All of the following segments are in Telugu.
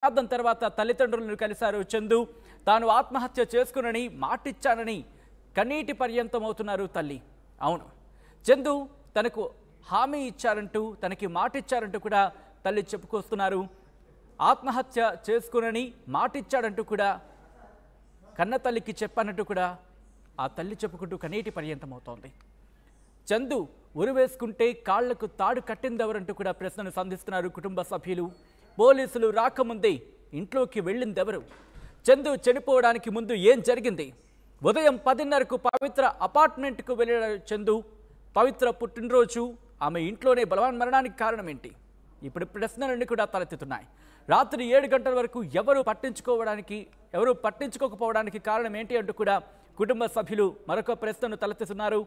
శతాబ్దం తర్వాత తల్లిదండ్రులను కలిశారు చందు. తాను ఆత్మహత్య చేసుకునని మాటిచ్చానని కన్నీటి పర్యంతమవుతున్నారు తల్లి. అవును, చందు తనకు హామీ ఇచ్చారంటూ, తనకి మాటిచ్చారంటూ కూడా తల్లి చెప్పుకొస్తున్నారు. ఆత్మహత్య చేసుకునని మాటిచ్చాడంటూ కూడా కన్న తల్లికి చెప్పానంటూ కూడా ఆ తల్లి చెప్పుకుంటూ కన్నీటి పర్యంతమవుతోంది. చందు ఉరివేసుకుంటే కాళ్లకు తాడు కట్టిందెవరంటూ కూడా ప్రశ్నలు సంధిస్తున్నారు కుటుంబ సభ్యులు. పోలీసులు రాకముందే ఇంట్లోకి వెళ్ళిందెవరు? చందు చనిపోవడానికి ముందు ఏం జరిగింది? ఉదయం 10:30కు పవిత్ర అపార్ట్మెంట్కు వెళ్ళాడు చందు. పవిత్ర పుట్టినరోజు, ఆమె ఇంట్లోనే బలవన్మరణానికి కారణం ఏంటి? ఇప్పుడు ప్రశ్నలన్నీ కూడా తలెత్తుతున్నాయి. రాత్రి 7 గంటల వరకు ఎవరు పట్టించుకోకపోవడానికి కారణం ఏంటి అంటూ కూడా కుటుంబ సభ్యులు మరొక ప్రశ్నను తలెత్తుతున్నారు.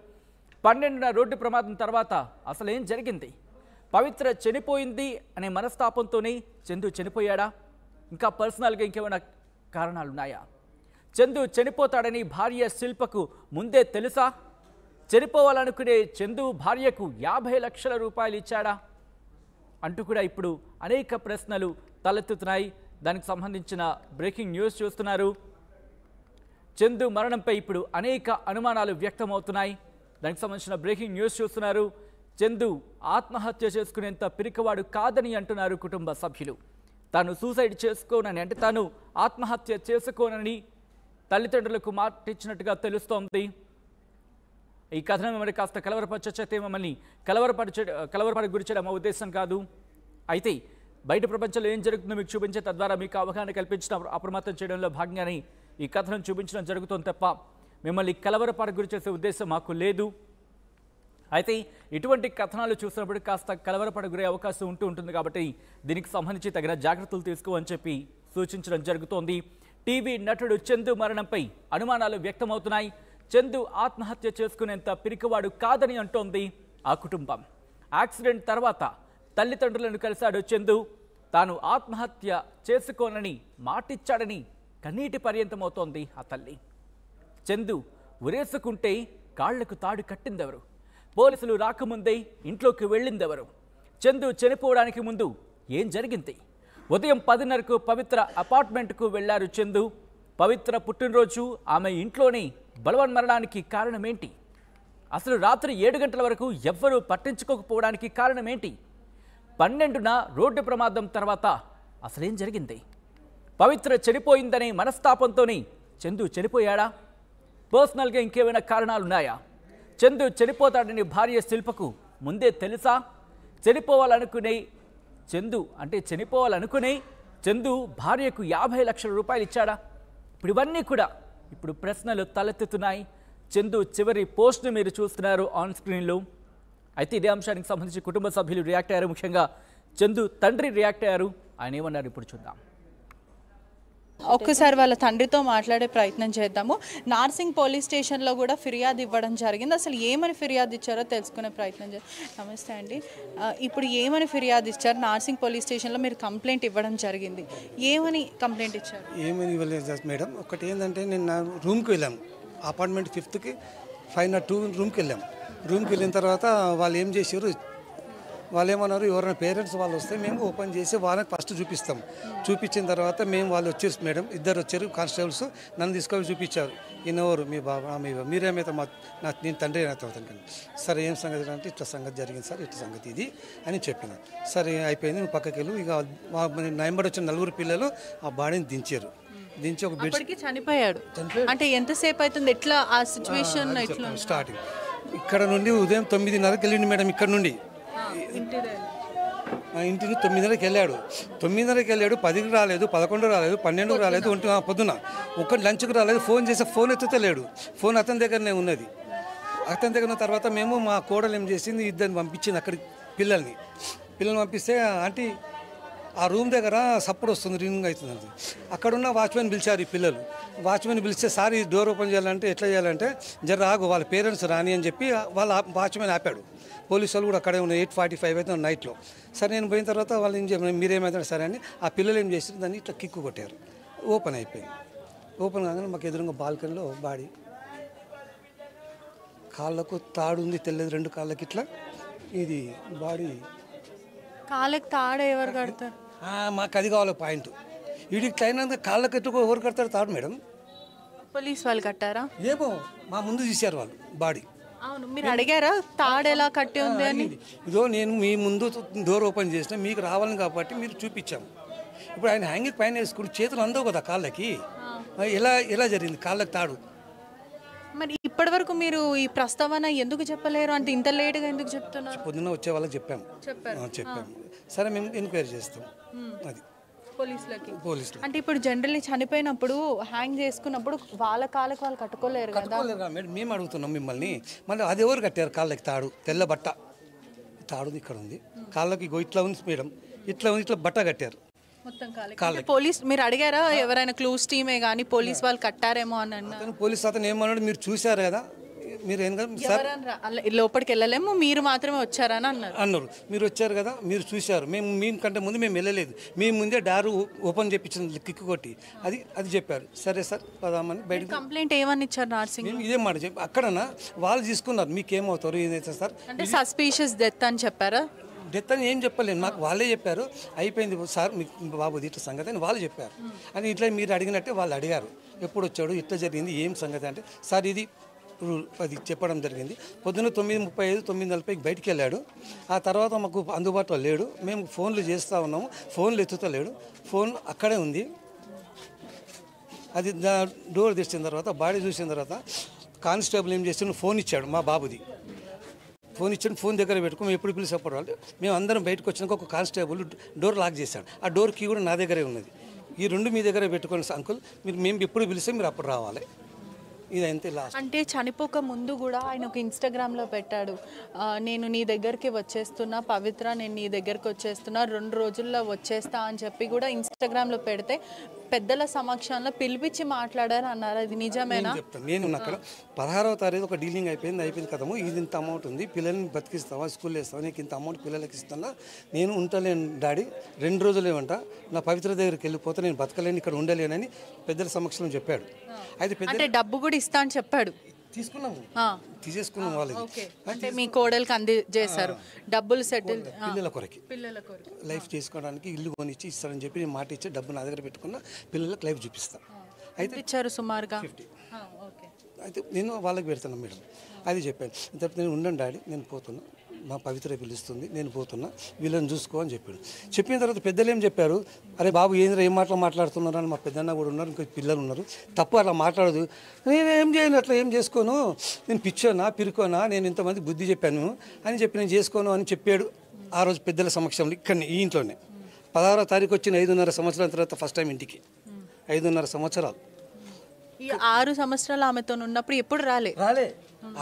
12న రోడ్డు ప్రమాదం తర్వాత అసలు ఏం జరిగింది? పవిత్ర చనిపోయింది అనే మనస్తాపంతోనే చందు చనిపోయాడా? ఇంకా పర్సనల్గా ఇంకేమైనా కారణాలున్నాయా? చందు చనిపోతాడని భార్య శిల్పకు ముందే తెలుసా? చనిపోవాలనుకునే చందు భార్యకు 50 లక్షల రూపాయలు ఇచ్చాడా అంటూ కూడా ఇప్పుడు అనేక ప్రశ్నలు తలెత్తుతున్నాయి. దానికి సంబంధించిన బ్రేకింగ్ న్యూస్ చూస్తున్నారు. చందు మరణంపై ఇప్పుడు అనేక అనుమానాలు వ్యక్తమవుతున్నాయి. దానికి సంబంధించిన బ్రేకింగ్ న్యూస్ చూస్తున్నారు. చందు ఆత్మహత్య చేసుకునేంత పిరికవాడు కాదని అంటున్నారు కుటుంబ సభ్యులు. తాను సూసైడ్ చేసుకోనని, అంటే తాను ఆత్మహత్య చేసుకోనని తల్లిదండ్రులకు మాటిచ్చినట్టుగా తెలుస్తోంది. ఈ కథనం మిమ్మల్ని కాస్త కలవరపరిచే మమ్మల్ని కలవరపడి గురి చేయడం మా ఉద్దేశం కాదు. అయితే బయట ప్రపంచంలో ఏం జరుగుతుందో మీకు చూపించే, తద్వారా మీకు అవగాహన కల్పించడం, అప్రమత్తం చేయడంలో భాగంగానే ఈ కథనం చూపించడం జరుగుతుంది తప్ప మిమ్మల్ని కలవరపడి గురి చేసే ఉద్దేశం మాకు లేదు. అయితే ఇటువంటి కథనాలు చూసినప్పుడు కాస్త కలవరపడి గురే అవకాశం ఉంటుంది కాబట్టి దీనికి సంబంధించి తగిన జాగ్రత్తలు తీసుకోమని చెప్పి సూచించడం జరుగుతోంది. టీవీ నటుడు చందు మరణంపై అనుమానాలు వ్యక్తమవుతున్నాయి. చందు ఆత్మహత్య చేసుకునేంత పిరికివాడు కాదని అంటోంది ఆ కుటుంబం. యాక్సిడెంట్ తర్వాత తల్లిదండ్రులను కలిశాడు చందు. తాను ఆత్మహత్య చేసుకోనని మాటిచ్చాడని కన్నీటి పర్యంతమవుతోంది ఆ తల్లి. చందు ఉరేసుకుంటే కాళ్లకు తాడు కట్టిందెవరు? పోలీసులు రాకముందే ఇంట్లోకి వెళ్ళిందెవరు? చందు చనిపోవడానికి ముందు ఏం జరిగింది? ఉదయం 10:30కు పవిత్ర అపార్ట్మెంట్కు వెళ్లారు చందు. పవిత్ర పుట్టినరోజు, ఆమె ఇంట్లోనే బలవన్మరణానికి కారణమేంటి? అసలు రాత్రి 7 గంటల వరకు ఎవ్వరూ పట్టించుకోకపోవడానికి కారణమేంటి? 12న రోడ్డు ప్రమాదం తర్వాత అసలేం జరిగింది? పవిత్ర చనిపోయిందనే మనస్తాపంతోనే చందు చనిపోయాడా? పర్సనల్గా ఇంకేమైనా కారణాలున్నాయా? చందు చనిపోతాడని భార్య శిల్పకు ముందే తెలుసా? చనిపోవాలనుకునే చందు భార్యకు 50 లక్షల రూపాయలు ఇచ్చాడా? ఇప్పుడు ఇవన్నీ కూడా ఇప్పుడు ప్రశ్నలు తలెత్తుతున్నాయి. చందు చివరి పోస్ట్ను మీరు చూస్తున్నారు ఆన్ స్క్రీన్లో. అయితే ఇదే అంశానికి సంబంధించి కుటుంబ సభ్యులు రియాక్ట్ అయ్యారు. ముఖ్యంగా చందు తండ్రి రియాక్ట్ అయ్యారు. ఆయన ఏమన్నారు ఇప్పుడు చూద్దాం. ఒక్కసారి వాళ్ళ తండ్రితో మాట్లాడే ప్రయత్నం చేద్దాము. నార్సింగ్ పోలీస్ స్టేషన్లో కూడా ఫిర్యాదు ఇవ్వడం జరిగింది. అసలు ఏమని ఫిర్యాదు ఇచ్చారో తెలుసుకునే ప్రయత్నం చేద్దాం. నమస్తే అండి, ఇప్పుడు ఏమని ఫిర్యాదు ఇచ్చారు? నార్సింగ్ పోలీస్ స్టేషన్లో మీరు కంప్లైంట్ ఇవ్వడం జరిగింది. ఏమని కంప్లైంట్ ఇచ్చారు? ఏమని ఇవ్వలేదు మేడం. ఒకటి ఏంటంటే నేను నా రూమ్కి వెళ్ళాము. అపార్ట్మెంట్ 5th 502 రూమ్కి వెళ్ళాము. రూమ్కి వెళ్ళిన తర్వాత వాళ్ళు ఏం చేశారు, వాళ్ళు ఏమన్నారు, ఎవరైనా పేరెంట్స్ వాళ్ళు వస్తే మేము ఓపెన్ చేసి వాళ్ళకి ఫస్ట్ చూపిస్తాం. చూపించిన తర్వాత వాళ్ళు వచ్చారు మేడం, ఇద్దరు వచ్చారు కానిస్టేబుల్స్, నన్ను తీసుకొని చూపించారు. ఈయనెవరు? మీ బాబా, మీరేమైతే నేను తండ్రి అవుతాను. సరే ఏం సంగతి అంటే ఇట్లా సంగతి జరిగింది సార్, ఇట్లా సంగతి ఇది అని చెప్పిన. సరే అయిపోయింది, నువ్వు పక్కకి వెళ్ళు. ఇక నయంబడి వచ్చిన 4 పిల్లలు ఆ బాడీని దించారు. దించి ఒక బెడ్ చనిపోయాడు. అంటే ఎంతసేపు అవుతుంది? ఎట్లా ఆ సిచ్యువేషన్? స్టార్టింగ్ ఇక్కడ నుండి ఉదయం 9:30కి వెళ్ళింది మేడం. ఇక్కడ నుండి ఇంటిని 9:30కి వెళ్ళాడు. 9:30కి వెళ్ళాడు. 10కి రాలేదు, 11 రాలేదు, 12 రాలేదు, పొద్దున ఒక్కటి లంచ్కి రాలేదు. ఫోన్ చేస్తే ఫోన్ ఎత్తుతే లేడు. ఫోన్ అతని దగ్గరనే ఉన్నది. అతని దగ్గర ఉన్న తర్వాత మేము మా కోడలు ఏం చేసింది, ఇద్దరిని పంపించింది అక్కడికి. పిల్లల్ని పంపిస్తే ఆంటీ ఆ రూమ్ దగ్గర సప్పుడు వస్తుంది, రింగ్ అవుతుంది. అక్కడున్న వాచ్మెన్ పిలిచారు. ఈ పిల్లలు వాచ్మెన్ పిలిస్తే సార్ ఈ డోర్ ఓపెన్ చేయాలంటే ఎట్లా చేయాలంటే జర ఆగు, వాళ్ళ పేరెంట్స్ రాని అని చెప్పి వాళ్ళ వాచ్మెన్ ఆపాడు. పోలీసు వాళ్ళు కూడా అక్కడే ఉన్నాయి. 8:45 అయితే నైట్లో. సరే నేను పోయిన తర్వాత వాళ్ళు ఏం చెప్పారు, మీరేమైతే సరే అని ఆ పిల్లలు ఏం చేస్తారు, దాన్ని ఇట్లా కిక్కు కొట్టారు. ఓపెన్ అయిపోయింది. ఓపెన్ కాగానే మాకు ఎదురుగా బాల్కనీలో బాడీ, కాళ్ళకు తాడు ఉంది, తెల్లది 2 కాళ్ళకి ఇట్లా. ఇది బాడీ కాళ్ళకి తాడు ఎవరు కడతారు? మాకు అది కావాలి పాయింట్. వీడికి తగినంత కాళ్ళకి ఎత్తుకు ఎవరు కడతారు తాడు మేడం? పోలీస్ వాళ్ళు కట్టారా? ఏమో మా ముందు తీశారు వాళ్ళు బాడీ. అవును, మీరు అడిగారా తాడు ఎలా కట్టి ఉంది అని? ఇదో నేను మీ ముందు డోర్ ఓపెన్ చేసిన, మీకు రావాలని కాబట్టి మీరు చూపించాము. ఇప్పుడు ఆయన హ్యాంగింగ్ పైన వేసుకుని చేతులు అందవు కదా కాళ్ళకి, ఎలా ఎలా జరిగింది కాళ్ళకి తాడు? మరి ఇప్పటి వరకు మీరు ఈ ప్రస్తావన ఎందుకు చెప్పలేరు? అంటే ఇంత లేట్గా ఎందుకు చెప్తున్నారు? పొద్దున్న వచ్చే వాళ్ళకి చెప్పాము. చెప్పాము, సరే మేము ఎంక్వైరీ చేస్తాం. అది పోలీసులు. అంటే ఇప్పుడు జనరల్లీ చనిపోయినప్పుడు హ్యాంగ్ చేసుకున్నప్పుడు వాళ్ళ కాళ్ళకి వాళ్ళు కట్టుకోలేరు కదా? మేడం మేము అడుగుతున్నాం మిమ్మల్ని, మళ్ళీ అది ఎవరు కట్టారు కాళ్ళకి తాడు? తెల్ల బట్ట తాడు ఇక్కడ ఉంది, కాళ్ళకి ఇట్లా ఉంది మేడం, ఇట్లా ఉంది, ఇట్లా బట్ట కట్టారు మొత్తం కాళ్ళకి. పోలీస్ మీరు అడిగారా ఎవరైనా క్లూస్ టీమే కానీ పోలీస్ వాళ్ళు కట్టారేమో అని అన్నారు? పోలీస్ అతను ఏమన్నాడు, మీరు చూశారు కదా, మీరు లోపలికి వెళ్ళలేము, మీరు మాత్రమే వచ్చారని అన్నారు. మీరు వచ్చారు కదా, మీరు చూశారు, మేము కంటే ముందు మేము వెళ్ళలేదు, మేము ముందే డారు ఓపెన్ చేయించింది కిక్కు కొట్టి, అది చెప్పారు. సరే సార్ పదామని బయట కంప్లైంట్ ఏమని ఇచ్చారు నార్సింగ్? ఇదే మాట చెప్పి అక్కడనా వాళ్ళు తీసుకున్నారు, మీకేమవుతారు ఇదైతే సార్ అంటే సస్పీషియస్ డెత్ అని చెప్పారా? డెత్ అని ఏం చెప్పలేదు, నాకు వాళ్ళే చెప్పారు. అయిపోయింది సార్ మీకు బాబు ఇట్లా సంగతి అని వాళ్ళు చెప్పారు. అని ఇట్లా మీరు అడిగినట్టే వాళ్ళు అడిగారు, ఎప్పుడు వచ్చాడు, ఇట్లా జరిగింది, ఏం సంగతి అంటే సార్ ఇది అది చెప్పడం జరిగింది. పొద్దున్న 9:35 9:40 బయటికి వెళ్ళాడు. ఆ తర్వాత మాకు అందుబాటులో లేడు, మేము ఫోన్లు చేస్తూ ఉన్నాము, ఫోన్లు ఎత్తుతలేడు, ఫోన్ అక్కడే ఉంది. అది డోర్ తెచ్చిన తర్వాత బాడీ చూసిన తర్వాత కానిస్టేబుల్ ఏం చేసి ఫోన్ ఇచ్చాడు, మా బాబుది ఫోన్ ఇచ్చాడు. ఫోన్ దగ్గర పెట్టుకుని మేము ఎప్పుడు పిలిచేప్పుడు వాళ్ళు మేము అందరం బయటకు వచ్చినాక ఒక కానిస్టేబుల్ డోర్ లాక్ చేశాడు. ఆ డోర్ కీ కూడా నా దగ్గరే ఉన్నది. ఈ రెండు మీ దగ్గర పెట్టుకోండి అంకుల్, మేము ఎప్పుడు పిలిస్తే మీరు అప్పుడు రావాలి. ఇదంతే లాస్ట్. అంటే చనిపోక ముందు కూడా ఆయన ఒక ఇన్స్టాగ్రామ్లో పెట్టాడు, నేను నీ దగ్గరికి వచ్చేస్తున్నా పవిత్ర, నేను నీ దగ్గరికి వచ్చేస్తున్నా 2 రోజుల్లో వచ్చేస్తా అని చెప్పి కూడా ఇన్స్టాగ్రామ్లో పెడితే పెద్దల సమక్షంలో పిలిపించి మాట్లాడారు అన్నారు. అది నిజమేనా? చెప్తాను. నేను అక్కడ 16వ తారీఖు ఒక డీలింగ్ అయిపోయింది కదము, ఇది ఇంత అమౌంట్ ఉంది, పిల్లల్ని బతికిస్తావా, స్కూల్లో వేస్తావా, నీకు ఇంత అమౌంట్ పిల్లలకి ఇస్తున్నా, నేను ఉంటలేను డాడీ, 2 రోజులేమంట, నా పవిత్ర దగ్గరికి వెళ్ళిపోతే నేను బతకలేను, ఇక్కడ ఉండలేనని పెద్దల సమక్షంలో చెప్పాడు. అయితే డబ్బు కూడా ఇస్తా అని చెప్పాడు. తీసేసుకున్నాం వాళ్ళకి. అంటే మీ కోడలికి అందజేశారు డబ్బులు, సెటిల్ పిల్లల కొరకి లైఫ్ చేసుకోవడానికి ఇల్లు కొనిచ్చి ఇస్తారని చెప్పి నేను మాట ఇచ్చి డబ్బు నా దగ్గర పెట్టుకున్నా, పిల్లలకు లైఫ్ చూపిస్తా. అయితే ఇచ్చారు సుమారుగా 50. అయితే నేను వాళ్ళకి పెడుతున్నా మేడం, అది చెప్పాను. తర్వాత నేను ఉండండి డాడీ, నేను పోతున్నా, మా పవిత్ర పిలుస్తుంది, నేను పోతున్నా, వీళ్ళని చూసుకో అని చెప్పాడు. చెప్పిన తర్వాత పెద్దలు ఏం చెప్పారు, అరే బాబు ఏం మాట్లాడుతున్నారు అని. మా పెద్దన్న కూడా ఉన్నారు, ఇంకా పిల్లలు ఉన్నారు, తప్పు అట్లా మాట్లాడదు, నేను ఏం చేయను, అట్లా ఏం చేసుకోను, నేను పిచ్చోనా పిరుకోనా, నేను ఇంతమంది బుద్ధి చెప్పాను అని చెప్పి నేను చేసుకోను అని చెప్పాడు ఆ రోజు పెద్దల సమక్షంలో. ఇక్కడనే ఈ ఇంట్లోనే 16వ తారీఖు వచ్చిన 5.5 సంవత్సరాల తర్వాత ఫస్ట్ టైం ఇంటికి. 5.5 సంవత్సరాలు. ఈ 6 సంవత్సరాలు ఆమెతో ఉన్నప్పుడు ఎప్పుడు రాలే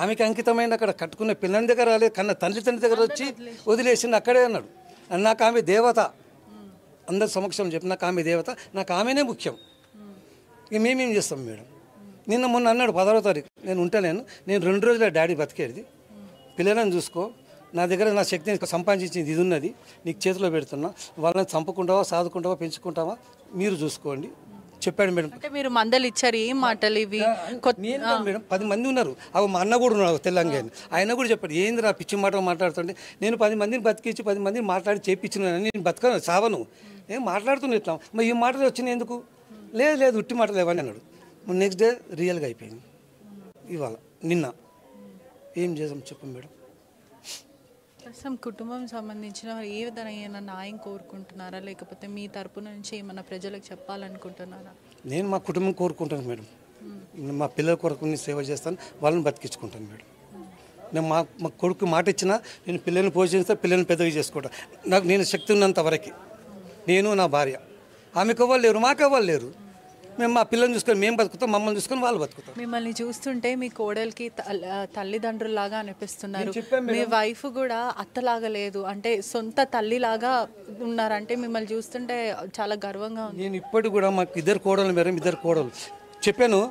ఆమెకి అంకితమైన అక్కడ కట్టుకున్న పిల్లల దగ్గర రాలే, కన్నా తండ్రి దగ్గర వచ్చి వదిలేసింది అక్కడే అన్నాడు. నాకు ఆమె దేవత, అందరి సమక్షంలో చెప్పి నాకు ఆమె దేవత, నాకు ఆమెనే ముఖ్యం. ఇక మేమేం చేస్తాం మేడం? మొన్న అన్నాడు 16వ తారీఖు నేను ఉంటాను, నేను 2 రోజుల డాడీ బతికేది, పిల్లలను చూసుకో, నా దగ్గర నా శక్తిని సంపాదించింది ఇది ఉన్నది, నీకు చేతిలో పెడుతున్నా, వాళ్ళని చంపుకుంటావా, సాదుకుంటావా, పెంచుకుంటావా, మీరు చూసుకోండి చెప్పాడు మేడం. అంటే మీరు మందలు ఇచ్చారు, ఏం మాటలు ఇవి? మేడం 10 మంది ఉన్నారు, అవి మా అన్న కూడా ఉన్నాడు తెలంగాణ, ఆయన కూడా చెప్పాడు, ఏంది రా పిచ్చి మాట మాట్లాడుతుంటే, నేను 10 మందిని బతికించి 10 మందిని మాట్లాడి చేపించిన, నేను బతకను సావను, ఏం మాట్లాడుతున్నా ఇట్లా, మరి ఈ మాటలు వచ్చినాయి ఎందుకు? లేదు ఉట్టి మాటలు లేవని అన్నాడు. నెక్స్ట్ డే రియల్గా అయిపోయింది. ఇవాళ నిన్న ఏం చేసాం చెప్పండి మేడం? ప్రస్తుతం కుటుంబం సంబంధించిన ఏ విధమైన న్యాయం కోరుకుంటున్నారా, లేకపోతే మీ తరపు నుంచి ఏమన్నా ప్రజలకు చెప్పాలనుకుంటున్నారా? నేను మా కుటుంబం కోరుకుంటాను మేడం, మా పిల్లల కొరకు సేవ చేస్తాను, వాళ్ళని బతికించుకుంటాను మేడం. నేను మా కొడుకు మాట ఇచ్చినా నేను పిల్లల్ని పోషిస్తా, పిల్లల్ని పెద్దగా చేసుకుంటాను. నేను శక్తి ఉన్నంత వరకు నేను నా భార్య, ఆమెకు ఎవ్వరు లేరు, మాకు ఎవ్వరు లేరు, మేము మా పిల్లల్ని చూసుకొని మేము బతుకుతాం, మమ్మల్ని చూసుకొని వాళ్ళు బతుకుతాం. మిమ్మల్ని చూస్తుంటే మీ కోడలికి తల్లిదండ్రులాగా అనిపిస్తున్నారు, మీ వైఫ్ కూడా అత్తలాగా లేదు, అంటే సొంత తల్లిలాగా ఉన్నారంటే మిమ్మల్ని చూస్తుంటే చాలా గర్వంగా ఉంది. నేను ఇప్పటికి కూడా మాకు 2 కోడలు మేడం, 2 కోడలు చెప్పాను,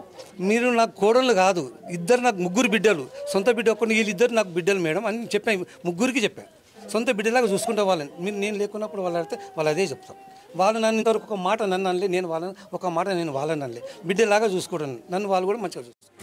మీరు నాకు కోడళ్ళు కాదు, 2 నాకు 3 బిడ్డలు, సొంత బిడ్డ ఒక్కటి, వీళ్ళిద్దరు నాకు బిడ్డలు మేడం అని చెప్పాను, 3కి చెప్పాను, సొంత బిడ్డలాగా చూసుకుంటే వాళ్ళని. మీరు నేను లేకున్నప్పుడు వాళ్ళు అడిగితే వాళ్ళు అదే చెప్తాం. వాళ్ళు నన్ను ఇంతవరకు ఒక మాట నన్ను అనలే, నేను వాళ్ళని ఒక మాట నేను వాళ్ళని అనలే, బిడ్డలాగా చూసుకోవడం, నన్ను వాళ్ళు కూడా మంచిగా చూసుకుంటారు.